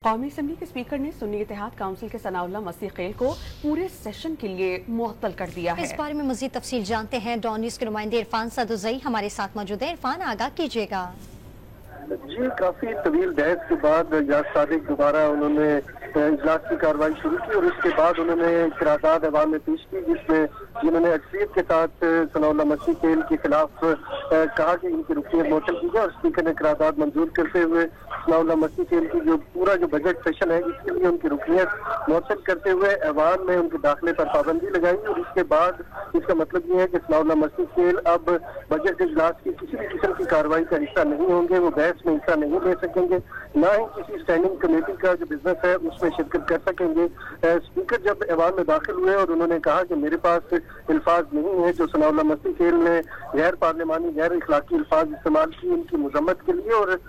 कौमी असम्बली के स्पीकर ने सुन्नी इत्तेहाद काउंसिल के सनाउल्लाह मसीह खेल को पूरे सेशन के लिए मुअत्तल कर दिया है। इस बारे में मजीद तफसील जानते हैं डॉन न्यूज़ के नुमाइंदे इरफान सदुज़ई हमारे साथ मौजूद है। इरफान, आगाह कीजिएगा। जी, काफी तवील बहस के बाद याद सादिक दोबारा उन्होंने इजलास की कार्रवाई शुरू की और उसके बाद उन्होंने करारदाद अवाम में पेश की, जिसमें जिन्होंने अक्सरियत के साथ सनाउल्लाह मसीह खेल के खिलाफ कहा कि इनकी रुकनीत मुअत्तल की जाए और स्पीकर ने करारदाद मंजूर करते हुए सनाउल्लाह मसीह खेल की जो पूरा बजट सेशन है इसके लिए उनकी रुकनीत मुअत्तल करते हुए ऐवान में उनके दाखिले पर पाबंदी लगाई। और इसके बाद इसका मतलब ये है कि सनाउल्लाह मसीह खेल अब बजट इजलास की किसी भी किस्म की कार्रवाई का हिस्सा नहीं होंगे, वो बहस में हिस्सा नहीं ले सकेंगे, ना ही किसी स्टैंडिंग कमेटी का जो बिजनेस है उसमें शिरकत कर सकेंगे। स्पीकर जब ऐवान में दाखिल हुए और उन्होंने कहा कि मेरे पास अल्फाज नहीं है जो सनाउल्लाह मसीह खेल ने गैर पार्लिमानी गैर इखलाकी अल्फाज इस्तेमाल की इनकी मजम्मत के लिए, और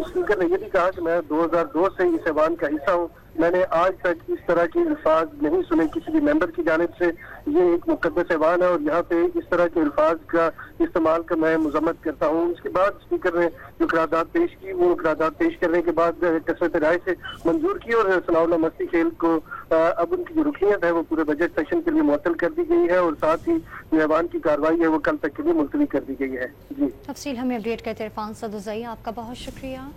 स्पीकर ने ये भी कहा कि मैं 2002 से इस ऐवान का हिस्सा हूँ, मैंने आज तक इस तरह के अल्फाज नहीं सुने किसी भी मेंबर की जानिब से। ये एक मुकद्दस ऐवान है और यहाँ पे इस तरह के अल्फाज का इस्तेमाल का मैं मजम्मत करता हूँ। इसके बाद स्पीकर ने जो करारदाद पेश की वो करारदाद पेश करने के बाद कसरत राय से मंजूर की और सनाउल्लाह मसीह खेल को अब उनकी जो रुकनीत है वो पूरे बजट सेशन के लिए मुअत्तल कर दी गई है और साथ ही जो ऐवान की कार्रवाई है वो कल तक के लिए मुलतवी कर दी गई है। जी, तफसील हमें अपडेट करते इरफान सदुज़ई, आपका बहुत शुक्रिया।